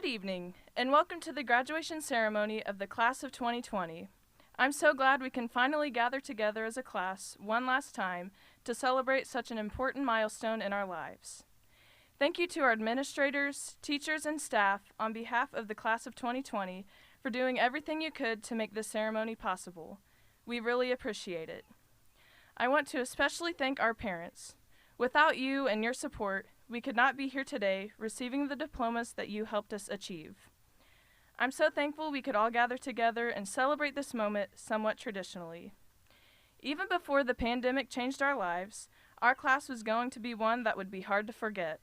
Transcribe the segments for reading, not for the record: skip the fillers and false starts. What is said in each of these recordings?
Good evening, and welcome to the graduation ceremony of the class of 2020. I'm so glad we can finally gather together as a class one last time to celebrate such an important milestone in our lives. Thank you to our administrators, teachers, and staff on behalf of the class of 2020 for doing everything you could to make this ceremony possible. We really appreciate it. I want to especially thank our parents. Without you and your support, we could not be here today receiving the diplomas that you helped us achieve. I'm so thankful we could all gather together and celebrate this moment somewhat traditionally. Even before the pandemic changed our lives, our class was going to be one that would be hard to forget.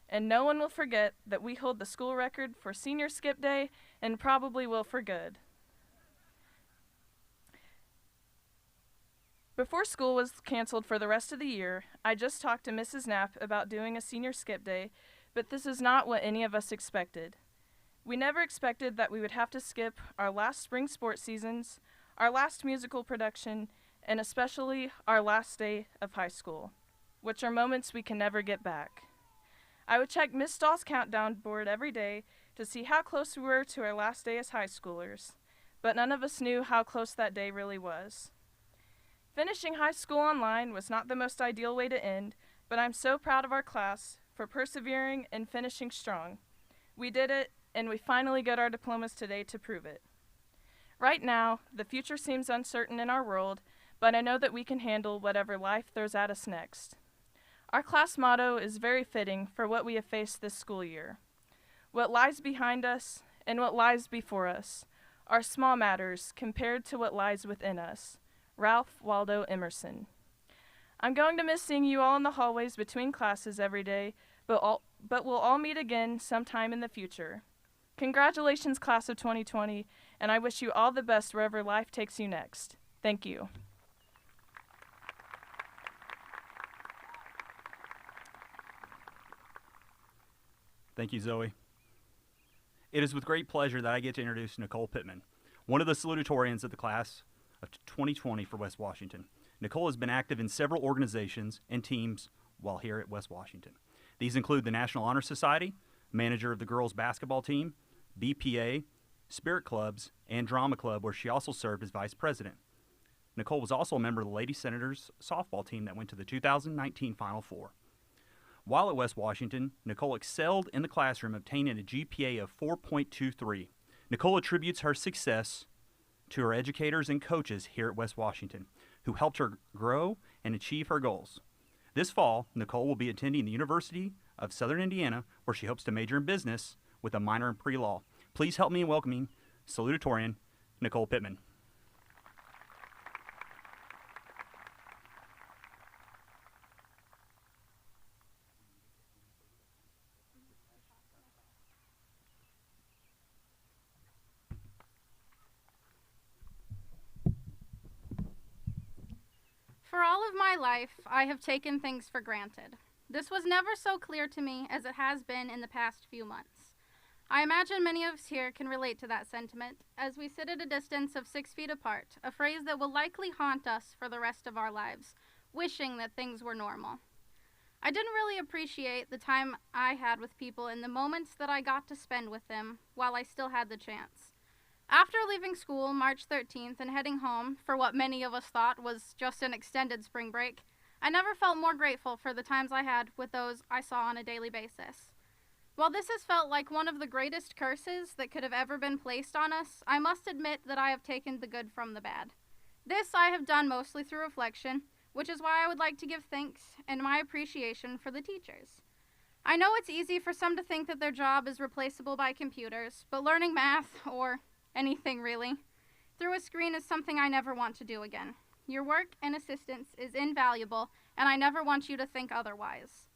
And no one will forget that we hold the school record for senior skip day and probably will for good. Before school was canceled for the rest of the year, I just talked to Mrs. Knapp about doing a senior skip day, but this is not what any of us expected. We never expected that we would have to skip our last spring sports seasons, our last musical production, and especially our last day of high school, which are moments we can never get back. I would check Miss Stahl's countdown board every day to see how close we were to our last day as high schoolers, but none of us knew how close that day really was. Finishing high school online was not the most ideal way to end, but I'm so proud of our class for persevering and finishing strong. We did it, and we finally got our diplomas today to prove it. Right now, the future seems uncertain in our world, but I know that we can handle whatever life throws at us next. Our class motto is very fitting for what we have faced this school year. What lies behind us and what lies before us are small matters compared to what lies within us. Ralph Waldo Emerson. I'm going to miss seeing you all in the hallways between classes every day, but we'll all meet again sometime in the future. Congratulations, class of 2020, and I wish you all the best wherever life takes you next. Thank you. Thank you, Zoe. It is with great pleasure that I get to introduce Nichole Pittman, one of the salutatorians of the class of 2020 for West Washington. Nicole has been active in several organizations and teams while here at West Washington. These include the National Honor Society, manager of the girls basketball team, BPA, Spirit Clubs, and Drama Club, where she also served as vice president. Nicole was also a member of the Lady Senators softball team that went to the 2019 Final Four. While at West Washington, Nicole excelled in the classroom, obtaining a GPA of 4.23. Nicole attributes her success to her educators and coaches here at West Washington, who helped her grow and achieve her goals. This fall, Nicole will be attending the University of Southern Indiana, where she hopes to major in business with a minor in pre-law. Please help me in welcoming Salutatorian Nichole Pittman. For all of my life, I have taken things for granted. This was never so clear to me as it has been in the past few months. I imagine many of us here can relate to that sentiment as we sit at a distance of 6 feet apart, a phrase that will likely haunt us for the rest of our lives, wishing that things were normal. I didn't really appreciate the time I had with people and the moments that I got to spend with them while I still had the chance. After leaving school March 13th and heading home for what many of us thought was just an extended spring break, I never felt more grateful for the times I had with those I saw on a daily basis. While this has felt like one of the greatest curses that could have ever been placed on us, I must admit that I have taken the good from the bad. This I have done mostly through reflection, which is why I would like to give thanks and my appreciation for the teachers. I know it's easy for some to think that their job is replaceable by computers, but learning math, or anything really, through a screen is something I never want to do again. Your work and assistance is invaluable, and I never want you to think otherwise.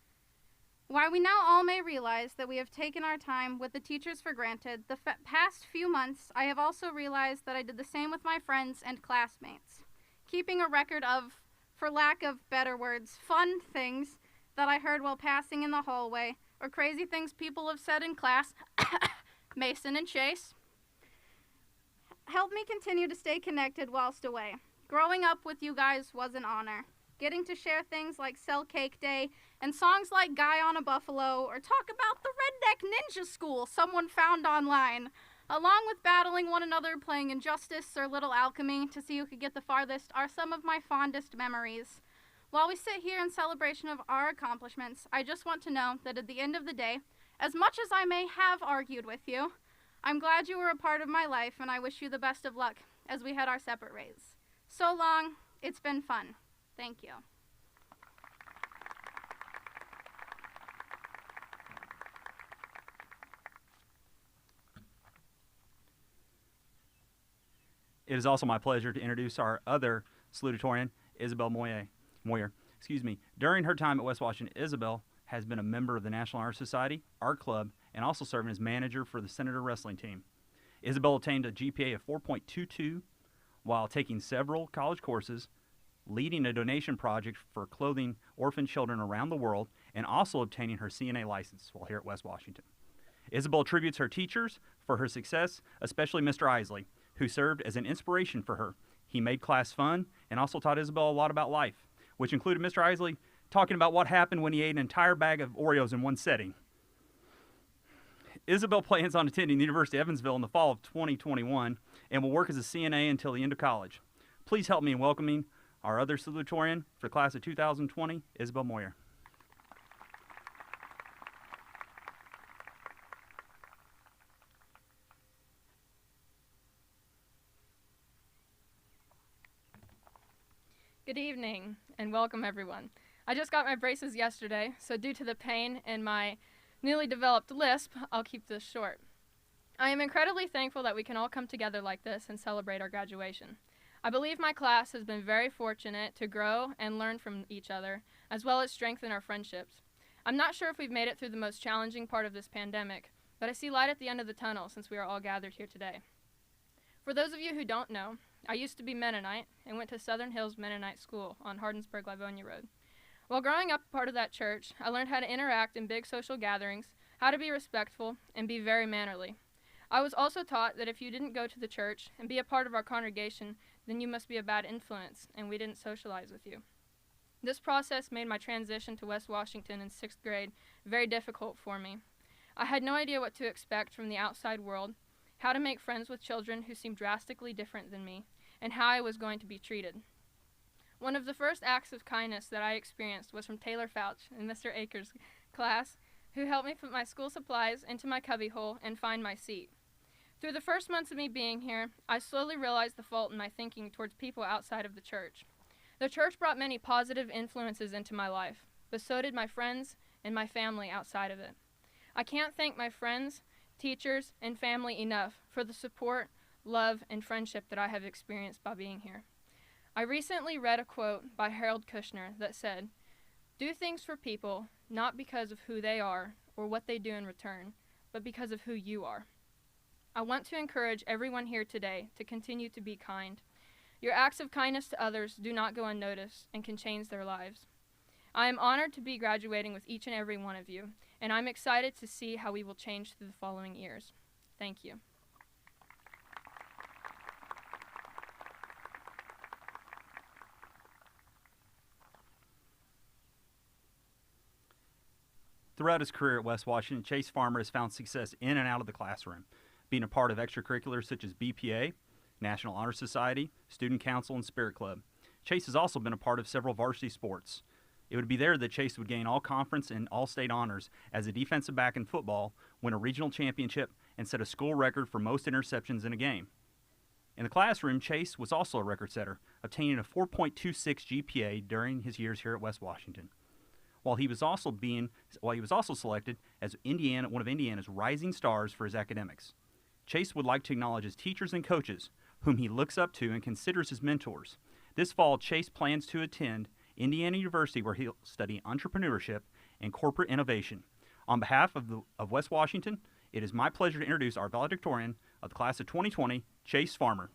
While we now all may realize that we have taken our time with the teachers for granted, the past few months I have also realized that I did the same with my friends and classmates, keeping a record of, for lack of better words, fun things that I heard while passing in the hallway, or crazy things people have said in class, Mason and Chase, helped me continue to stay connected whilst away. Growing up with you guys was an honor. getting to share things like Sell Cake Day and songs like Guy on a Buffalo, or talk about the Redneck Ninja School someone found online, along with battling one another playing Injustice or Little Alchemy to see who could get the farthest, are some of my fondest memories. While we sit here in celebration of our accomplishments, I just want to know that at the end of the day, as much as I may have argued with you, I'm glad you were a part of my life, and I wish you the best of luck as we head our separate ways. So long. It's been fun. Thank you. It is also my pleasure to introduce our other salutatorian, Isabel Moyer. During her time at West Washington, Isabel has been a member of the National Honor Society, Art Club, and also serving as manager for the Senator wrestling team. Isabel obtained a GPA of 4.22 while taking several college courses, leading a donation project for clothing orphan children around the world, and also obtaining her CNA license while here at West Washington. Isabel attributes her teachers for her success, especially Mr. Isley, who served as an inspiration for her. He made class fun and also taught Isabel a lot about life, which included Mr. Isley talking about what happened when he ate an entire bag of Oreos in one setting. Isabel plans on attending the University of Evansville in the fall of 2021 and will work as a CNA until the end of college. Please help me in welcoming our other salutatorian for the class of 2020, Isabel Moyer. Good evening and welcome everyone. I just got my braces yesterday, so due to the pain and my newly developed lisp, I'll keep this short. I am incredibly thankful that we can all come together like this and celebrate our graduation. I believe my class has been very fortunate to grow and learn from each other, as well as strengthen our friendships. I'm not sure if we've made it through the most challenging part of this pandemic, but I see light at the end of the tunnel since we are all gathered here today. For those of you who don't know, I used to be Mennonite and went to Southern Hills Mennonite School on Hardinsburg-Livonia Road. While growing up a part of that church, I learned how to interact in big social gatherings, how to be respectful, and be very mannerly. I was also taught that if you didn't go to the church and be a part of our congregation, then you must be a bad influence, and we didn't socialize with you. This process made my transition to West Washington in 6th grade very difficult for me. I had no idea what to expect from the outside world, how to make friends with children who seemed drastically different than me, and how I was going to be treated. One of the first acts of kindness that I experienced was from Taylor Fouch in Mr. Akers' class, who helped me put my school supplies into my cubbyhole and find my seat. Through the first months of me being here, I slowly realized the fault in my thinking towards people outside of the church. The church brought many positive influences into my life, but so did my friends and my family outside of it. I can't thank my friends, teachers, and family enough for the support, love, and friendship that I have experienced by being here. I recently read a quote by Harold Kushner that said, "Do things for people, not because of who they are or what they do in return, but because of who you are." I want to encourage everyone here today to continue to be kind. Your acts of kindness to others do not go unnoticed and can change their lives. I am honored to be graduating with each and every one of you, and I'm excited to see how we will change through the following years. Thank you. Throughout his career at West Washington, Chase Farmer has found success in and out of the classroom, being a part of extracurriculars such as BPA, National Honor Society, Student Council, and Spirit Club. Chase has also been a part of several varsity sports. It would be there that Chase would gain all conference and all state honors as a defensive back in football, win a regional championship, and set a school record for most interceptions in a game. In the classroom, Chase was also a record setter, obtaining a 4.26 GPA during his years here at West Washington. While he was also selected as one of Indiana's rising stars for his academics. Chase would like to acknowledge his teachers and coaches, whom he looks up to and considers his mentors. This fall, Chase plans to attend Indiana University, where he'll study entrepreneurship and corporate innovation. On behalf of West Washington, it is my pleasure to introduce our valedictorian of the class of 2020, Chase Farmer.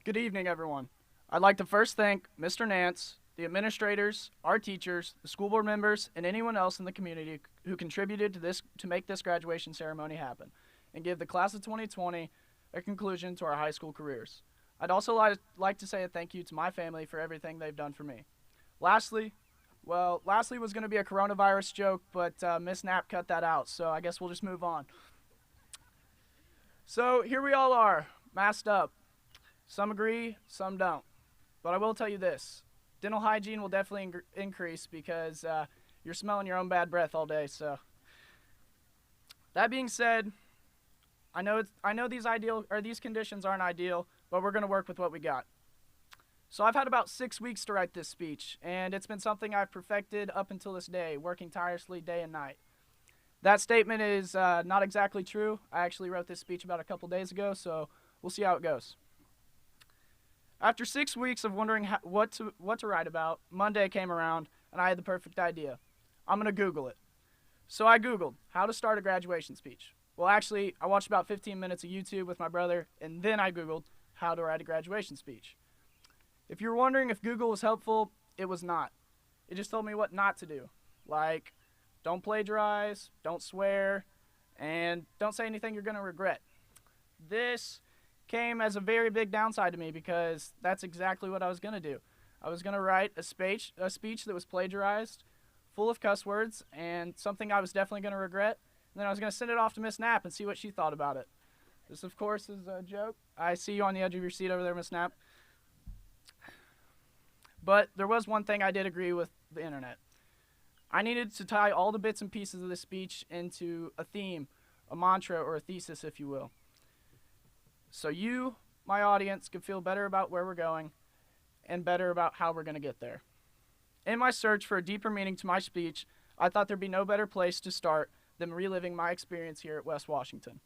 Good evening, everyone. I'd like to first thank Mr. Nance, the administrators, our teachers, the school board members, and anyone else in the community who contributed to make this graduation ceremony happen. and give the class of 2020 a conclusion to our high school careers. I'd also like to say a thank you to my family for everything they've done for me. Lastly was going to be a coronavirus joke, but Miss Knapp cut that out, so I guess we'll just move on. So here we all are, masked up. Some agree, some don't. But I will tell you this. Dental hygiene will definitely increase because you're smelling your own bad breath all day. So that being said, I know these conditions aren't ideal, but we're going to work with what we got. So I've had about 6 weeks to write this speech, and it's been something I've perfected up until this day, working tirelessly day and night. That statement is not exactly true. I actually wrote this speech about a couple days ago, so we'll see how it goes. After 6 weeks of wondering what to write about, Monday came around, and I had the perfect idea. I'm going to Google it. So I Googled how to start a graduation speech. Well, actually, I watched about 15 minutes of YouTube with my brother, and then I Googled how to write a graduation speech. If you're wondering if Google was helpful, it was not. It just told me what not to do. Like, don't plagiarize, don't swear, and don't say anything you're going to regret. This came as a very big downside to me because that's exactly what I was going to do. I was going to write a speech that was plagiarized, full of cuss words, and something I was definitely going to regret. And then I was going to send it off to Miss Knapp and see what she thought about it. This, of course, is a joke. I see you on the edge of your seat over there, Miss Knapp. But there was one thing I did agree with the internet. I needed to tie all the bits and pieces of this speech into a theme, a mantra, or a thesis, if you will. So you, my audience, could feel better about where we're going and better about how we're going to get there. In my search for a deeper meaning to my speech, I thought there'd be no better place to start than reliving my experience here at West Washington.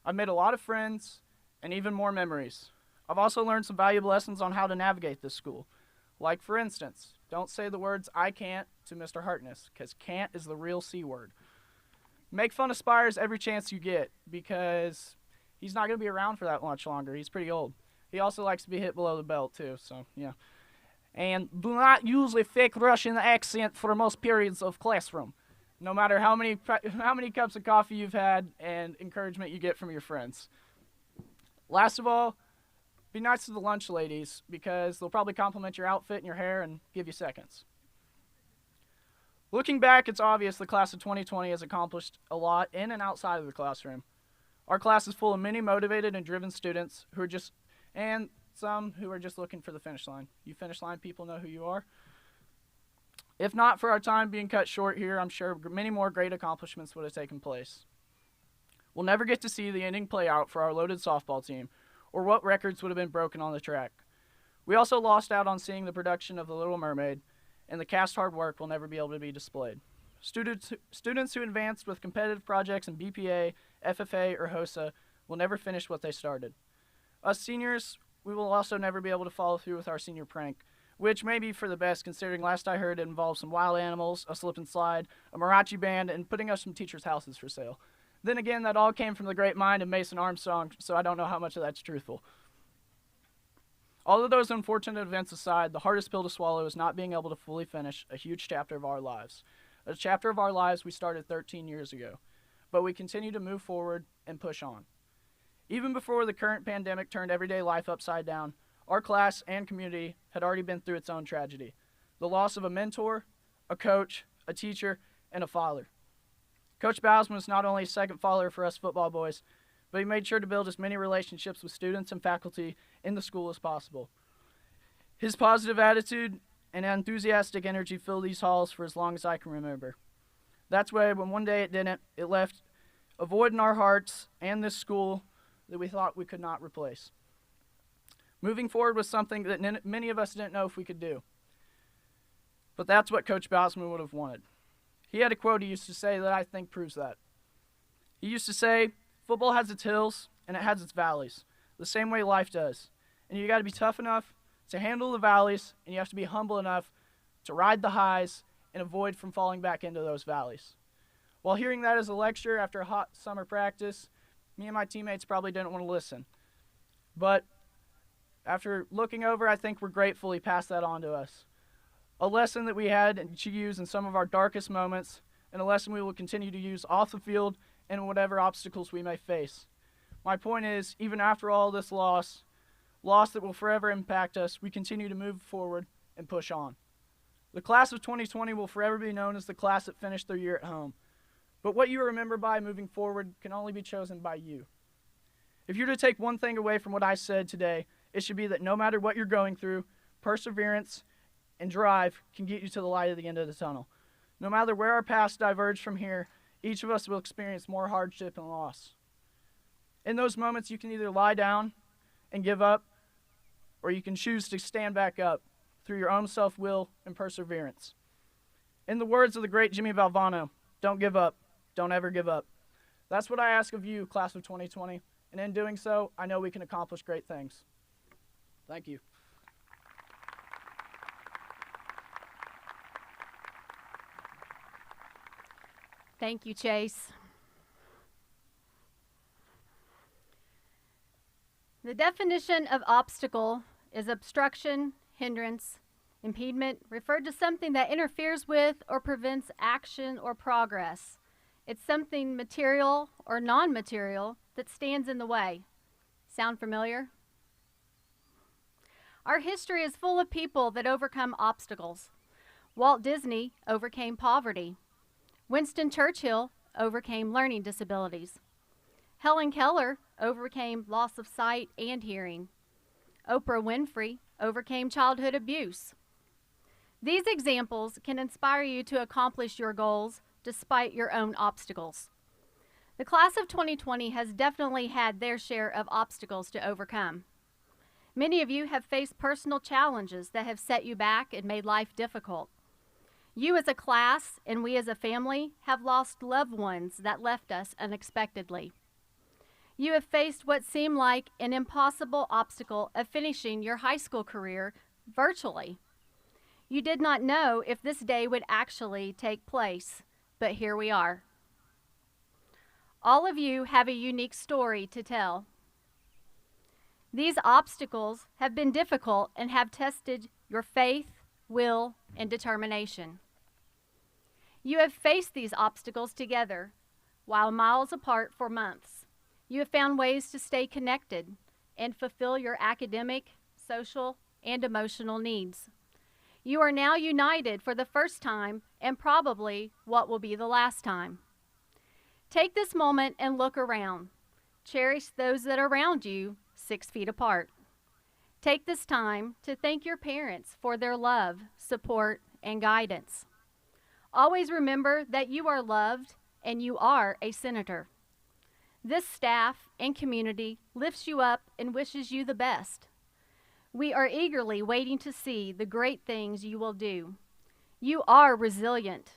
I've made a lot of friends and even more memories. I've also learned some valuable lessons on how to navigate this school. Like, for instance, don't say the words "I can't" to Mr. Harkness, because can't is the real C word. Make fun of Spires every chance you get, because he's not going to be around for that much longer. He's pretty old. He also likes to be hit below the belt, too, so, yeah. And do not use a fake Russian accent for most periods of classroom, no matter how many cups of coffee you've had and encouragement you get from your friends. Last of all, be nice to the lunch ladies, because they'll probably compliment your outfit and your hair and give you seconds. Looking back, it's obvious the class of 2020 has accomplished a lot in and outside of the classroom. Our class is full of many motivated and driven students and some who are just looking for the finish line. You finish line people know who you are. If not for our time being cut short here, I'm sure many more great accomplishments would have taken place. We'll never get to see the ending play out for our loaded softball team, or what records would have been broken on the track. We also lost out on seeing the production of The Little Mermaid, and the cast's hard work will never be able to be displayed. Students who advanced with competitive projects in BPA, FFA, or HOSA will never finish what they started. Us seniors, we will also never be able to follow through with our senior prank, which may be for the best considering last I heard it involved some wild animals, a slip and slide, a mariachi band, and putting up some teachers' houses for sale. Then again, that all came from the great mind of Mason Armstrong, so I don't know how much of that's truthful. All of those unfortunate events aside, the hardest pill to swallow is not being able to fully finish a huge chapter of our lives. A chapter of our lives we started 13 years ago, but we continue to move forward and push on. Even before the current pandemic turned everyday life upside down, our class and community had already been through its own tragedy. The loss of a mentor, a coach, a teacher, and a father. Coach Bowsman was not only a second father for us football boys, but he made sure to build as many relationships with students and faculty in the school as possible. His positive attitude and enthusiastic energy filled these halls for as long as I can remember. That's why when one day it didn't, it left a void in our hearts and this school that we thought we could not replace. Moving forward was something that many of us didn't know if we could do. But that's what Coach Bowsman would have wanted. He had a quote he used to say that I think proves that. He used to say, "Football has its hills and it has its valleys, the same way life does. And you got to be tough enough to handle the valleys, and you have to be humble enough to ride the highs and avoid from falling back into those valleys." While hearing that as a lecture after a hot summer practice, me and my teammates probably didn't want to listen. But after looking over, I think we're grateful he passed that on to us. A lesson that we had to use in some of our darkest moments, and a lesson we will continue to use off the field and whatever obstacles we may face. My point is, even after all this loss that will forever impact us, we continue to move forward and push on. The class of 2020 will forever be known as the class that finished their year at home. But what you remember by moving forward can only be chosen by you. If you're to take one thing away from what I said today, it should be that no matter what you're going through, perseverance and drive can get you to the light at the end of the tunnel. No matter where our paths diverge from here, each of us will experience more hardship and loss. In those moments, you can either lie down and give up, or you can choose to stand back up through your own self-will and perseverance. In the words of the great Jimmy Valvano, don't give up, don't ever give up. That's what I ask of you, class of 2020, and in doing so, I know we can accomplish great things. Thank you. Thank you, Chase. The definition of obstacle is obstruction, hindrance, impediment, referred to something that interferes with or prevents action or progress. It's something material or non-material that stands in the way. Sound familiar? Our history is full of people that overcome obstacles. Walt Disney overcame poverty. Winston Churchill overcame learning disabilities. Helen Keller overcame loss of sight and hearing. Oprah Winfrey overcame childhood abuse. These examples can inspire you to accomplish your goals despite your own obstacles. The class of 2020 has definitely had their share of obstacles to overcome. Many of you have faced personal challenges that have set you back and made life difficult. You as a class and we as a family have lost loved ones that left us unexpectedly. You have faced what seemed like an impossible obstacle of finishing your high school career virtually. You did not know if this day would actually take place, but here we are. All of you have a unique story to tell. These obstacles have been difficult and have tested your faith, will, and determination. You have faced these obstacles together, while miles apart for months. You have found ways to stay connected and fulfill your academic, social, and emotional needs. You are now united for the first time and probably what will be the last time. Take this moment and look around. Cherish those that are around you 6 feet apart. Take this time to thank your parents for their love, support, and guidance. Always remember that you are loved and you are a senator. This staff and community lifts you up and wishes you the best. We are eagerly waiting to see the great things you will do. You are resilient.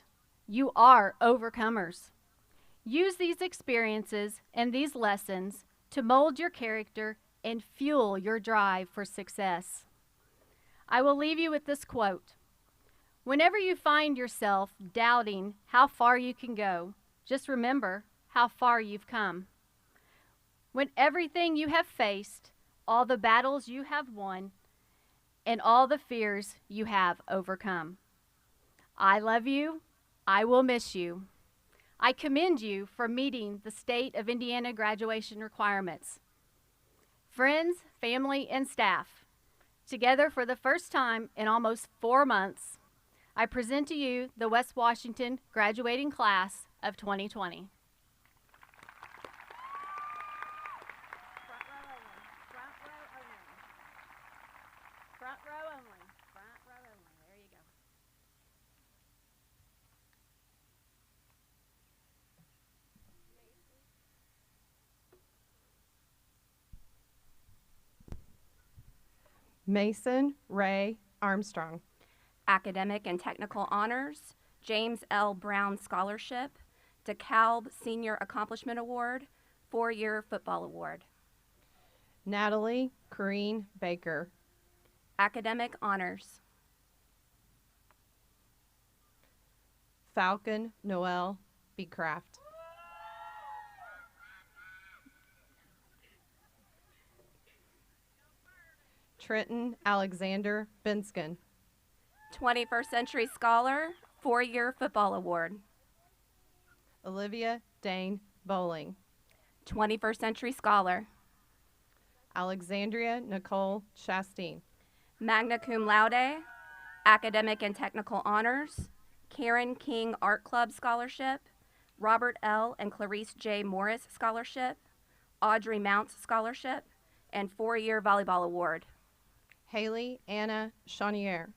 You are overcomers. Use these experiences and these lessons to mold your character and fuel your drive for success. I will leave you with this quote. Whenever you find yourself doubting how far you can go, just remember how far you've come. When everything you have faced, all the battles you have won, and all the fears you have overcome. I love you. I will miss you. I commend you for meeting the state of Indiana graduation requirements. Friends, family, and staff, together for the first time in almost 4 months, I present to you the West Washington graduating class of 2020. Front row only. Front row only. There you go. Mason Ray Armstrong. Academic and Technical Honors, James L. Brown Scholarship, DeKalb Senior Accomplishment Award, 4-year Football Award. Natalie Corrine Baker. Academic Honors. Falcon Noel Becraft. Trenton Alexander Binskin. 21st Century Scholar, 4-year Football Award. Olivia Dane Bowling. 21st Century Scholar. Alexandria Nicole Chastain. Magna Cum Laude, Academic and Technical Honors, Karen King Art Club Scholarship, Robert L. and Clarice J. Morris Scholarship, Audrey Mounts Scholarship, and 4-year Volleyball Award. Haley Anna Chaunier.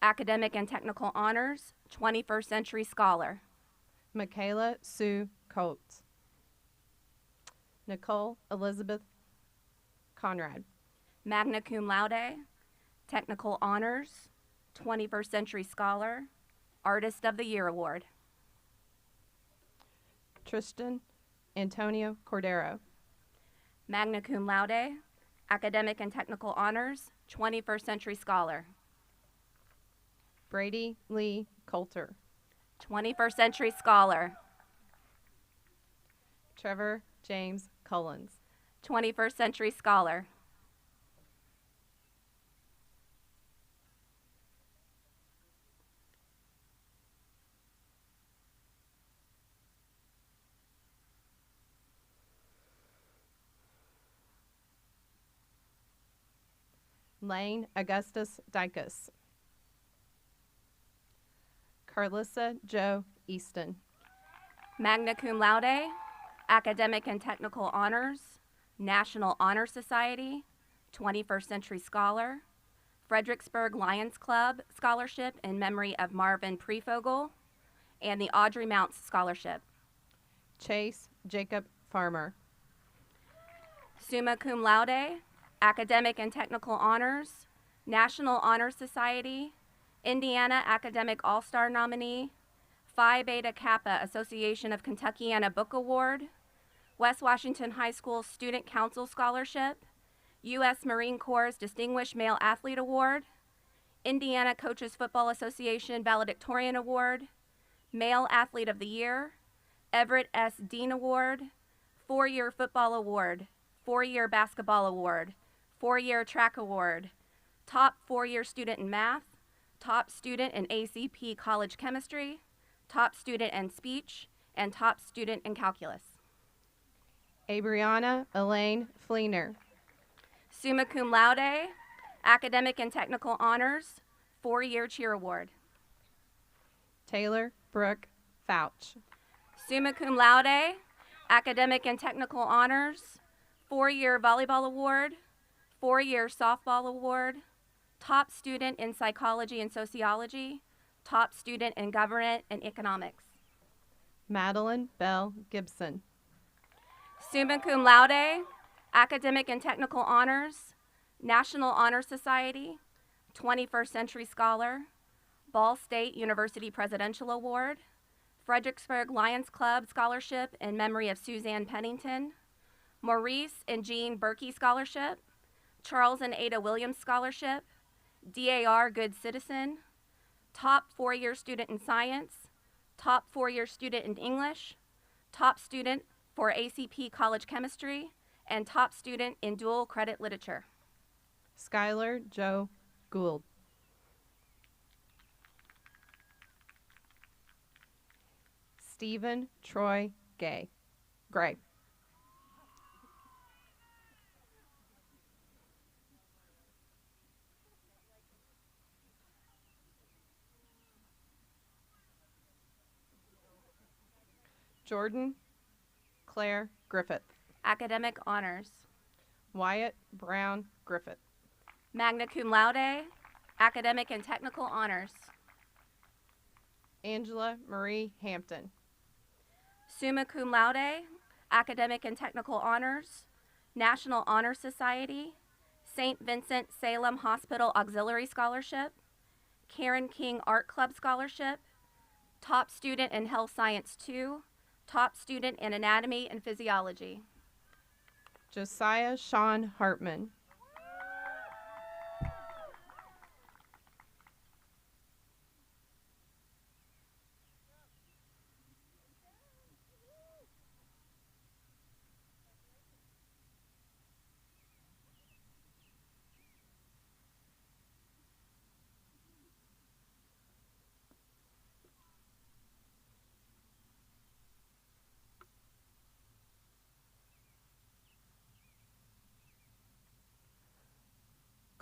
Academic and Technical Honors, 21st Century Scholar. Michaela Sue Coates. Nicole Elizabeth Conrad. Magna Cum Laude, Technical Honors, 21st Century Scholar, Artist of the Year Award. Tristan Antonio Cordero. Magna Cum Laude, Academic and Technical Honors, 21st Century Scholar. Brady Lee Coulter. 21st Century Scholar. Trevor James Cullens. 21st Century Scholar. Lane Augustus Dykus. Carlissa Joe Easton. Magna Cum Laude, Academic and Technical Honors, National Honor Society, 21st Century Scholar, Fredericksburg Lions Club Scholarship in memory of Marvin Prefogel, and the Audrey Mounts Scholarship. Chase Jacob Farmer. Summa Cum Laude, Academic and Technical Honors, National Honor Society, Indiana Academic All-Star nominee, Phi Beta Kappa Association of Kentuckiana Book Award, West Washington High School Student Council Scholarship, U.S. Marine Corps Distinguished Male Athlete Award, Indiana Coaches Football Association Valedictorian Award, Male Athlete of the Year, Everett S. Dean Award, 4-year Football Award, 4-year Basketball Award, 4-year Track Award, Top 4-year Student in Math, Top Student in ACP College Chemistry, Top Student in Speech, and Top Student in Calculus. Abriana Elaine Fleener. Summa Cum Laude, Academic and Technical Honors, 4-year Cheer Award. Taylor Brooke Fouch. Summa Cum Laude, Academic and Technical Honors, 4-year Volleyball Award, 4-year Softball Award, Top Student in Psychology and Sociology, Top Student in Government and Economics. Madeline Bell Gibson. Summa Cum Laude, Academic and Technical Honors, National Honor Society, 21st Century Scholar, Ball State University Presidential Award, Fredericksburg Lions Club Scholarship in memory of Suzanne Pennington, Maurice and Jean Berkey Scholarship, Charles and Ada Williams Scholarship, DAR Good Citizen, Top 4-year Student in Science, Top 4-year Student in English, Top Student for ACP College Chemistry, and Top Student in Dual Credit Literature. Skylar Joe Gould. Stephen Troy Gray. Jordan Claire Griffith. Academic Honors. Wyatt Brown Griffith. Magna Cum Laude, Academic and Technical Honors. Angela Marie Hampton. Summa Cum Laude, Academic and Technical Honors, National Honor Society, St. Vincent Salem Hospital Auxiliary Scholarship, Karen King Art Club Scholarship, Top Student in Health Science 2, Top Student in Anatomy and Physiology. Josiah Sean Hartman.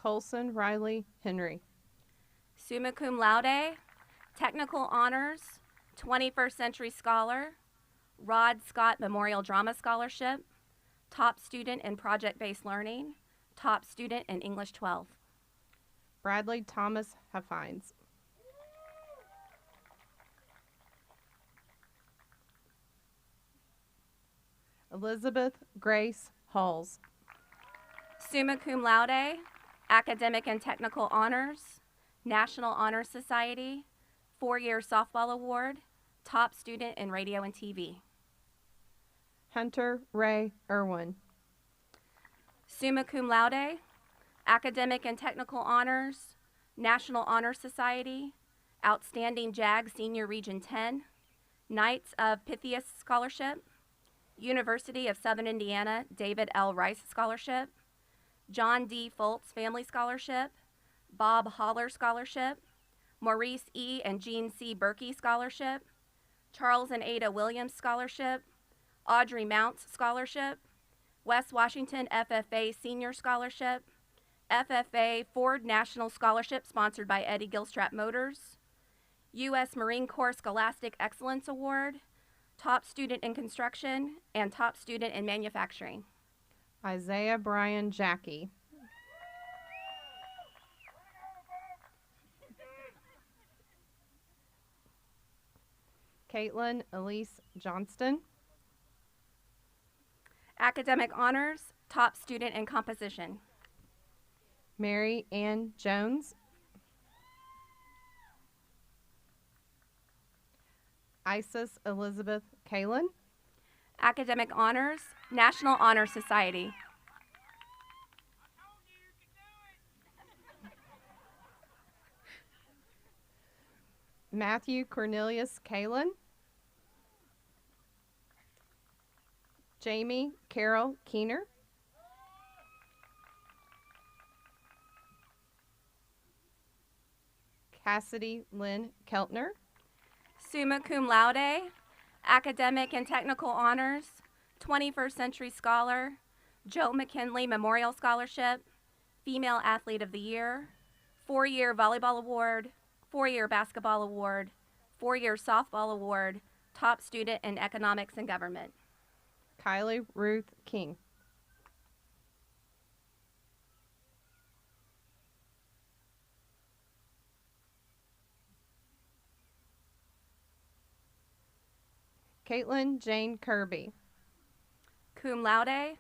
Colson Riley Henry. Summa cum laude, technical honors, 21st Century Scholar, Rod Scott Memorial Drama Scholarship, top student in project-based learning, top student in English 12. Bradley Thomas Huffines. Elizabeth Grace Halls. Summa cum laude, academic and technical honors, National Honor Society, 4-year softball award, top student in radio and TV. Hunter Ray Irwin. Summa cum laude, academic and technical honors, National Honor Society, outstanding JAG Senior Region 10, Knights of Pythias Scholarship, University of Southern Indiana David L. Rice Scholarship, John D. Foltz Family Scholarship, Bob Holler Scholarship, Maurice E. and Jean C. Berkey Scholarship, Charles and Ada Williams Scholarship, Audrey Mounts Scholarship, West Washington FFA Senior Scholarship, FFA Ford National Scholarship sponsored by Eddie Gilstrap Motors, U.S. Marine Corps Scholastic Excellence Award, top student in construction, and top student in manufacturing. Isaiah Brian Jackie. Caitlin Elise Johnston. Academic honors, top student in composition. Mary Ann Jones. Isis Elizabeth Kalin. Academic honors, National Honor Society. Matthew Cornelius Kalin. Jamie Carol Keener. Cassidy Lynn Keltner. Summa cum laude, academic and technical honors, 21st Century Scholar, Joe McKinley Memorial Scholarship, Female Athlete of the Year, 4-year volleyball award, 4-year basketball award, 4-year softball award, top student in economics and government. Kylie Ruth King. Caitlin Jane Kirby. Cum laude,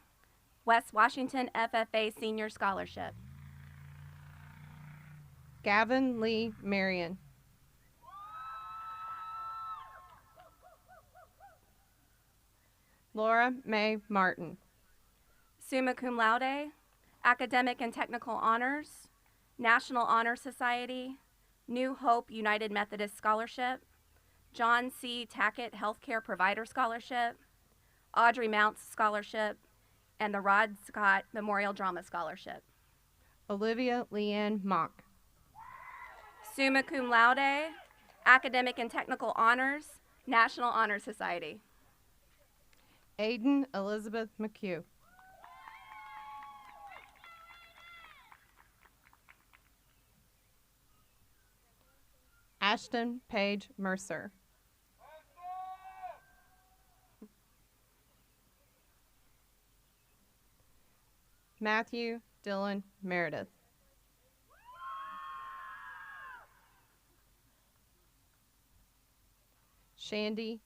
West Washington FFA Senior Scholarship. Gavin Lee Marion. Laura Mae Martin. Summa cum laude, academic and technical honors, National Honor Society, New Hope United Methodist Scholarship, John C. Tackett Healthcare Provider Scholarship, Audrey Mounts Scholarship, and the Rod Scott Memorial Drama Scholarship. Olivia Leanne Mock. Summa cum laude, academic and technical honors, National Honor Society. Aiden Elizabeth McHugh. Ashton Page Mercer. Matthew Dylan Meredith. Shandy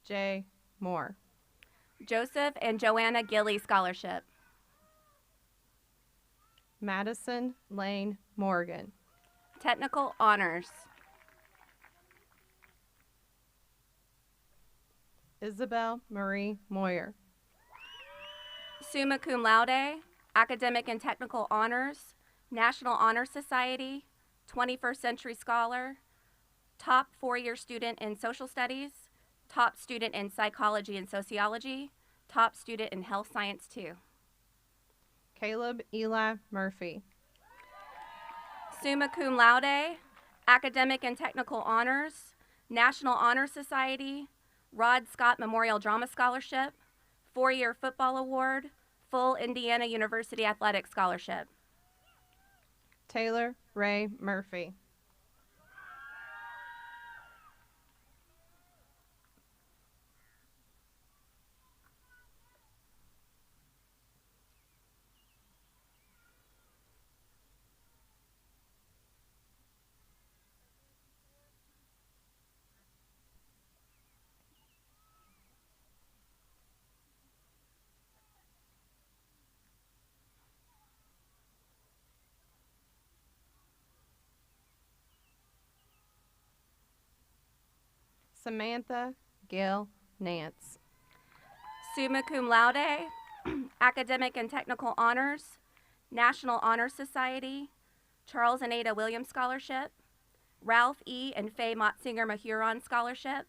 J. Moore. Joseph and Joanna Gilly Scholarship. Madison Lane Morgan. Technical honors. Isabel Marie Moyer. Summa cum laude, academic and technical honors, National Honor Society, 21st Century Scholar, top 4-year student in social studies, top student in psychology and sociology, top student in health science 2. Caleb Eli Murphy. Summa cum laude, academic and technical honors, National Honor Society, Rod Scott Memorial Drama Scholarship, 4-year football award, full Indiana University Athletic Scholarship. Taylor Ray Murphy. Samantha Gail Nance. Summa cum laude, Academic and Technical Honors, National Honor Society, Charles and Ada Williams Scholarship, Ralph E. and Faye Motzinger Mahuron Scholarship,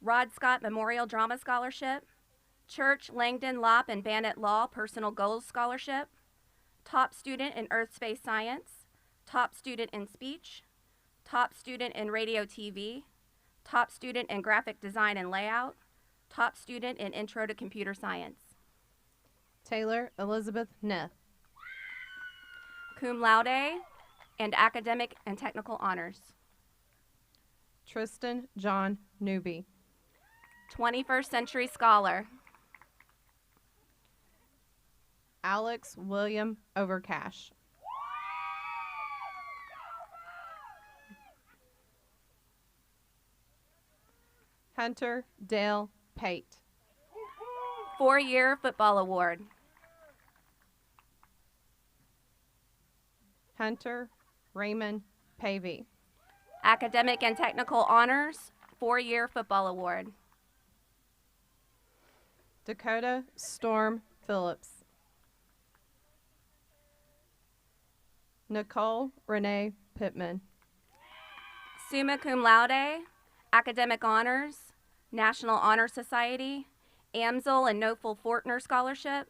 Rod Scott Memorial Drama Scholarship, Church Langdon Lopp and Bannett Law Personal Goals Scholarship, Top Student in Earth Space Science, Top Student in Speech, Top Student in Radio TV, Top Student in Graphic Design and Layout, Top Student in Intro to Computer Science. Taylor Elizabeth Neff. Cum laude and Academic and Technical Honors. Tristan John Newby. 21st Century Scholar. Alex William Overcash. Hunter Dale Pate. 4-year Football Award. Hunter Raymond Pavey. Academic and Technical Honors, 4-year Football Award. Dakota Storm Phillips. Nichole Renee Pittman. Summa cum laude, Academic Honors, National Honor Society, Amsel and Nofel Fortner Scholarship,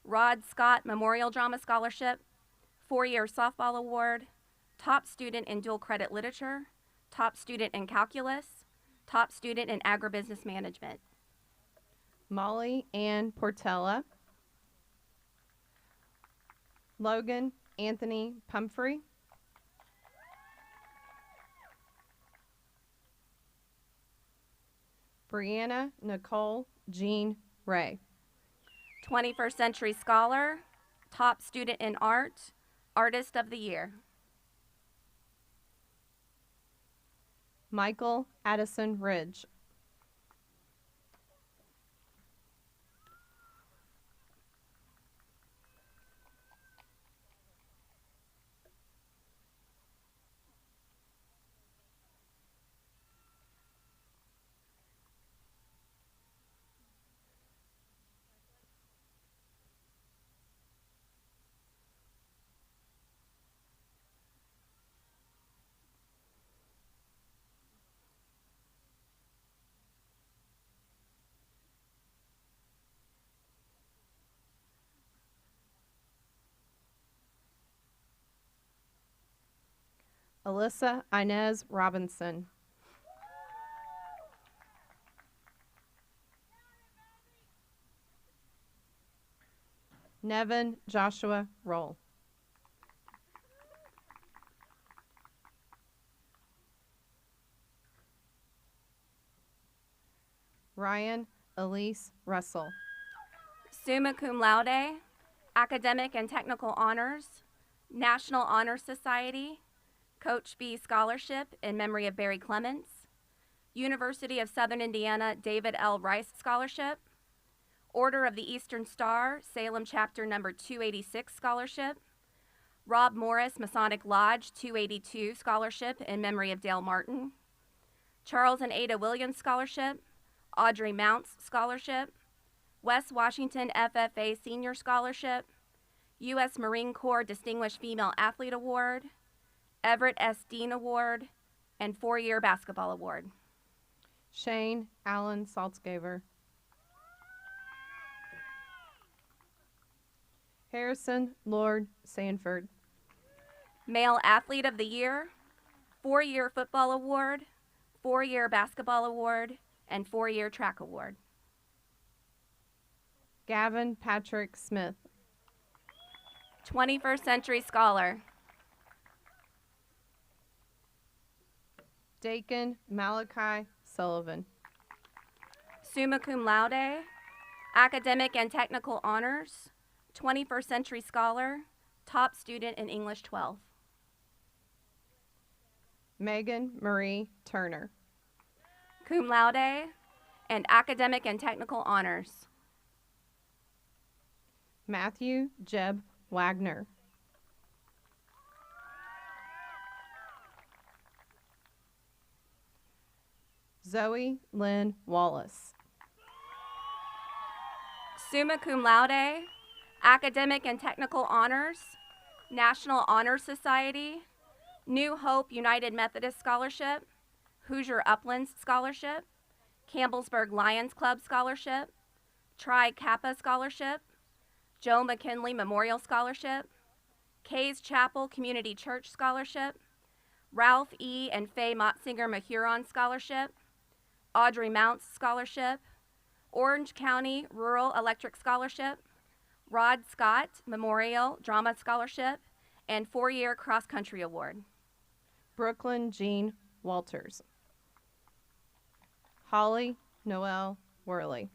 Rod Scott Memorial Drama Scholarship, 4-year Softball Award, Top Student in Dual Credit Literature, Top Student in Calculus, Top Student in Agribusiness Management. Molly Ann Portella. Logan Anthony Pumphrey. Brianna Nicole Jean Ray. 21st Century Scholar, Top Student in Art, Artist of the Year. Michael Addison Ridge. Alyssa Inez Robinson. Nevin Joshua Roll. Ryan Elise Russell. Summa cum laude, Academic and Technical Honors, National Honor Society, Coach B Scholarship in memory of Barry Clements, University of Southern Indiana David L. Rice Scholarship, Order of the Eastern Star, Salem Chapter number 286 Scholarship, Rob Morris Masonic Lodge 282 Scholarship in memory of Dale Martin, Charles and Ada Williams Scholarship, Audrey Mounts Scholarship, West Washington FFA Senior Scholarship, U.S. Marine Corps Distinguished Female Athlete Award, Everett S. Dean Award, and 4-year Basketball Award. Shane Allen Saltzgaver. Harrison Lord Sanford. Male Athlete of the Year, 4-year Football Award, 4-year Basketball Award, and 4-year Track Award. Gavin Patrick Smith. 21st Century Scholar. Dakin Malachi Sullivan. Summa cum laude, Academic and Technical Honors, 21st Century Scholar, top student in English 12. Megan Marie Turner. Cum laude and Academic and Technical Honors. Matthew Jeb Wagner. Zoe Lynn Wallace. Summa cum laude, Academic and Technical Honors, National Honor Society, New Hope United Methodist Scholarship, Hoosier Uplands Scholarship, Campbellsburg Lions Club Scholarship, Tri Kappa Scholarship, Joe McKinley Memorial Scholarship, Kays Chapel Community Church Scholarship, Ralph E. and Faye Motzinger Mahuron Scholarship, Audrey Mounts Scholarship, Orange County Rural Electric Scholarship, Rod Scott Memorial Drama Scholarship, and 4-year Cross Country Award. Brooklyn Jean Walters. Holly Noel Worley.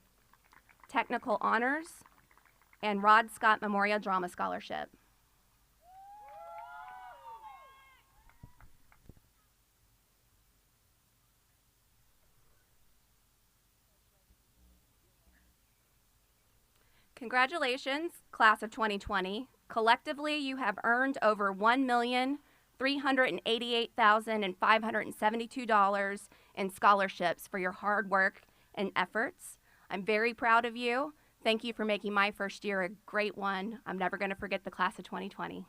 Technical Honors, and Rod Scott Memorial Drama Scholarship. Congratulations, class of 2020. Collectively, you have earned over $1,388,572 in scholarships for your hard work and efforts. I'm very proud of you. Thank you for making my first year a great one. I'm never going to forget the class of 2020.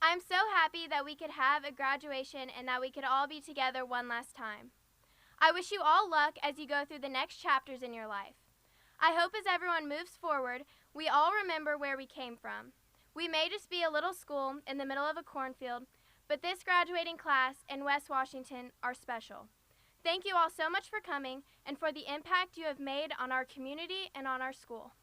I'm so happy that we could have a graduation and that we could all be together one last time. I wish you all luck as you go through the next chapters in your life. I hope as everyone moves forward, we all remember where we came from. We may just be a little school in the middle of a cornfield, but this graduating class in West Washington are special. Thank you all so much for coming and for the impact you have made on our community and on our school.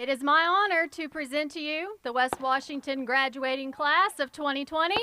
It is my honor to present to you the West Washington graduating class of 2020.